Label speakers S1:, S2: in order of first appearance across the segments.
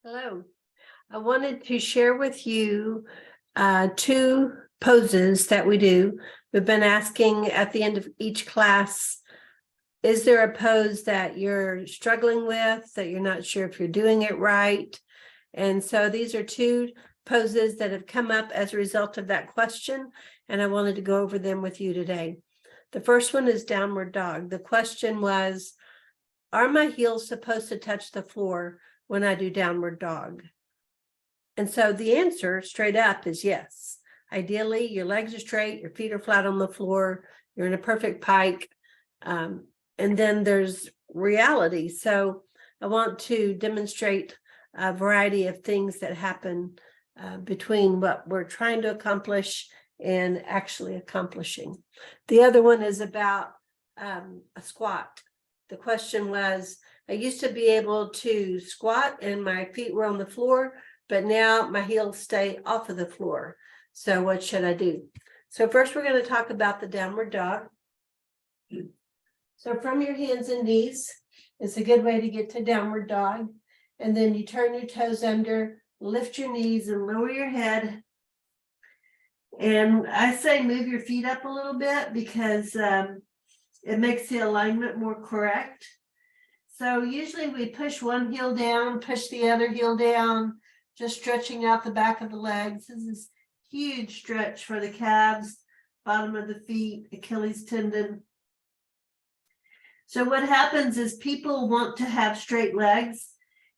S1: Hello. I wanted to share with you two poses that we do. We've been asking at the end of each class, is there a pose that you're struggling with, that you're not sure if you're doing it right? And so these are two poses that have come up as a result of that question, and I wanted to go over them with you today. The first one is downward dog. The question was, are my heels supposed to touch the floor when I do downward dog? And so the answer straight up is yes. Ideally, your legs are straight, your feet are flat on the floor, you're in a perfect pike. And then there's reality. So I want to demonstrate a variety of things that happen between what we're trying to accomplish and actually accomplishing. The other one is about a squat. The question was, I used to be able to squat and my feet were on the floor, but now my heels stay off of the floor. So what should I do? So first we're going to talk about the downward dog. So from your hands and knees is a good way to get to downward dog. And then you turn your toes under, lift your knees and lower your head. And I say move your feet up a little bit because it makes the alignment more correct. So usually we push one heel down, push the other heel down, just stretching out the back of the legs. This is huge stretch for the calves, bottom of the feet, Achilles tendon. So what happens is people want to have straight legs.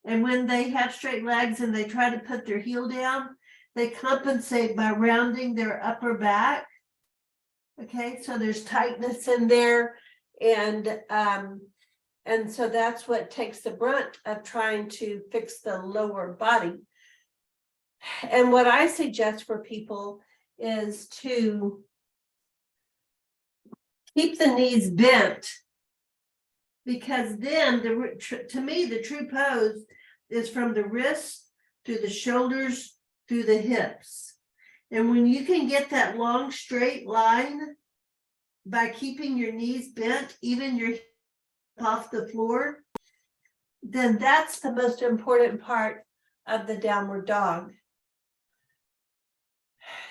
S1: And when they have straight legs and they try to put their heel down, they compensate by rounding their upper back. Okay, so there's tightness in there. And so that's what takes the brunt of trying to fix the lower body. And what I suggest for people is to keep the knees bent, because then to me, the true pose is from the wrists to the shoulders to the hips. And when you can get that long straight line by keeping your knees bent, even your hips off the floor, then that's the most important part of the downward dog.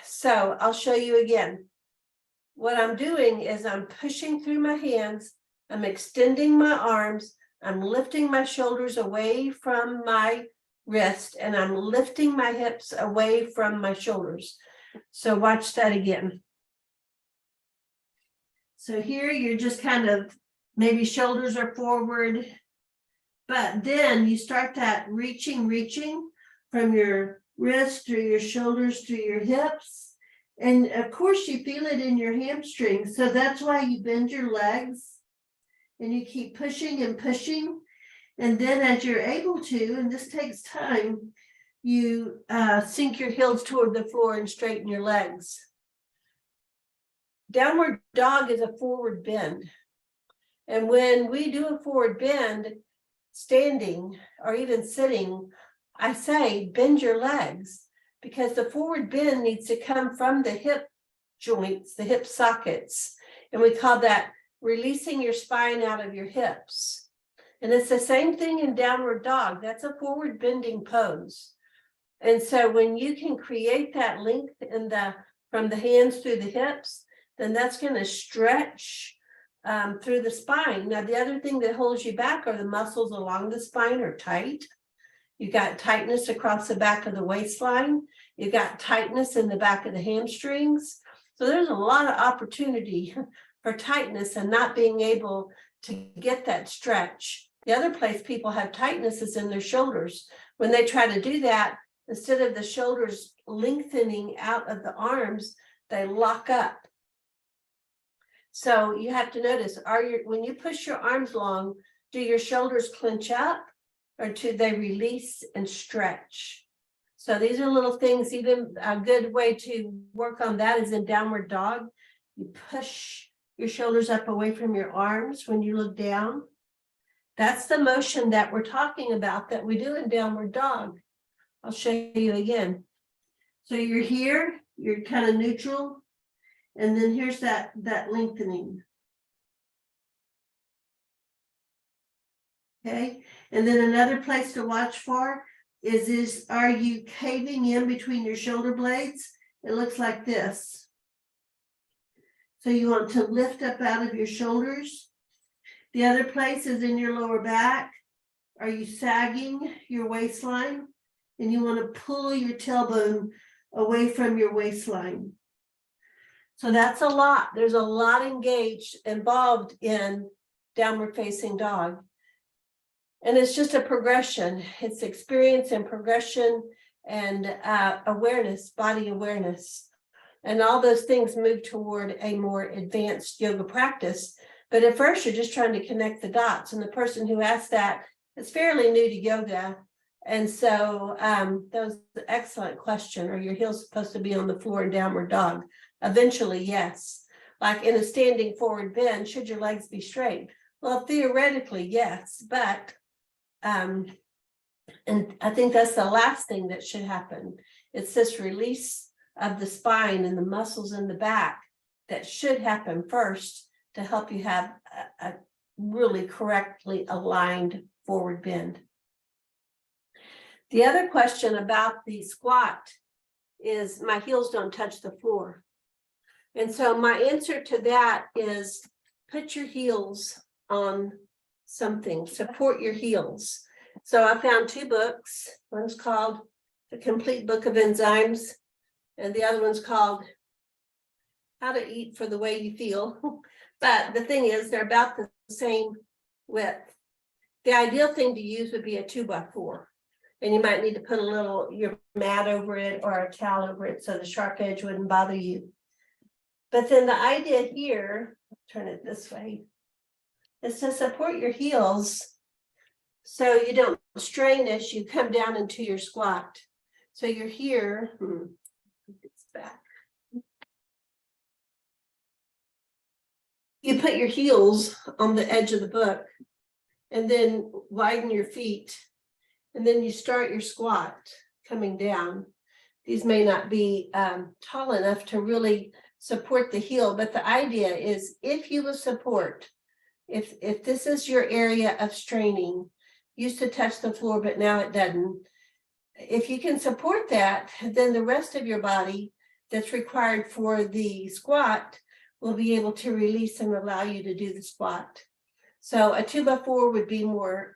S1: So I'll show you again. What I'm doing is I'm pushing through my hands, I'm extending my arms, I'm lifting my shoulders away from my wrist, and I'm lifting my hips away from my shoulders. So watch that again. So here you're just kind of, maybe shoulders are forward, but then you start that reaching from your wrist through your shoulders through your hips. And of course you feel it in your hamstrings. So that's why you bend your legs and you keep pushing and pushing. And then as you're able to, and this takes time, you sink your heels toward the floor and straighten your legs. Downward dog is a forward bend. And when we do a forward bend, standing or even sitting, I say bend your legs, because the forward bend needs to come from the hip joints, the hip sockets. And we call that releasing your spine out of your hips. And it's the same thing in downward dog. That's a forward bending pose. And so when you can create that length in from the hands through the hips, then that's going to stretch through the spine. Now, the other thing that holds you back are the muscles along the spine are tight. You've got tightness across the back of the waistline. You've got tightness in the back of the hamstrings. So there's a lot of opportunity for tightness and not being able to get that stretch. The other place people have tightness is in their shoulders. When they try to do that, instead of the shoulders lengthening out of the arms, they lock up. So you have to notice, when you push your arms long, do your shoulders clench up or do they release and stretch? So these are little things. Even a good way to work on that is in downward dog. You push your shoulders up away from your arms when you look down. That's the motion that we're talking about that we do in downward dog. I'll show you again. So you're here, you're kind of neutral. And then here's that lengthening. Okay, and then another place to watch for are you caving in between your shoulder blades? It looks like this. So you want to lift up out of your shoulders. The other place is in your lower back. Are you sagging your waistline? And you want to pull your tailbone away from your waistline. So that's a lot. There's a lot involved in downward facing dog. And it's just a progression. It's experience and progression and awareness, body awareness. And all those things move toward a more advanced yoga practice. But at first, you're just trying to connect the dots. And the person who asked that is fairly new to yoga. And so that was an excellent question. Are your heels supposed to be on the floor in downward dog? Eventually, yes. Like in a standing forward bend, should your legs be straight? Well, theoretically, yes. But, and I think that's the last thing that should happen. It's this release of the spine and the muscles in the back that should happen first to help you have a really correctly aligned forward bend. The other question about the squat is my heels don't touch the floor. And so my answer to that is put your heels on something, support your heels. So I found 2 books. One's called The Complete Book of Enzymes, and the other one's called How to Eat for the Way You Feel. But the thing is, they're about the same width. The ideal thing to use would be a 2x4. And you might need to put your mat over it or a towel over it so the sharp edge wouldn't bother you. But then the idea here, turn it this way, is to support your heels so you don't strain as you come down into your squat. So you're here, it's back. You put your heels on the edge of the book and then widen your feet. And then you start your squat coming down. These may not be tall enough to really support the heel, but the idea is if you will support, if this is your area of straining, used to touch the floor, but now it doesn't. If you can support that, then the rest of your body that's required for the squat will be able to release and allow you to do the squat. So a 2x4 would be more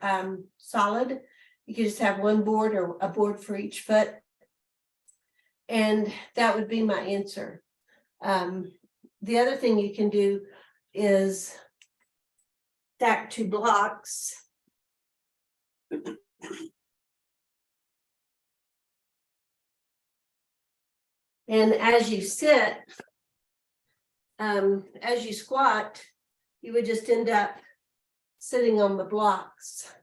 S1: solid. You could just have one board or a board for each foot. And that would be my answer. The other thing you can do is stack 2 blocks. And as you sit, as you squat, you would just end up sitting on the blocks.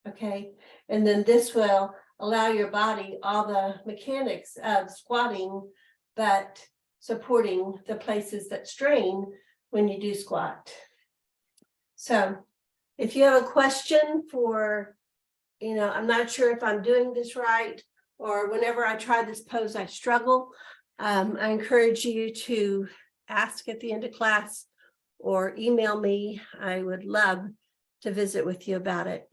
S1: Okay, and then this will allow your body all the mechanics of squatting, but supporting the places that strain when you do squat. So if you have a question for, I'm not sure if I'm doing this right, or whenever I try this pose, I struggle, I encourage you to ask at the end of class or email me. I would love to visit with you about it.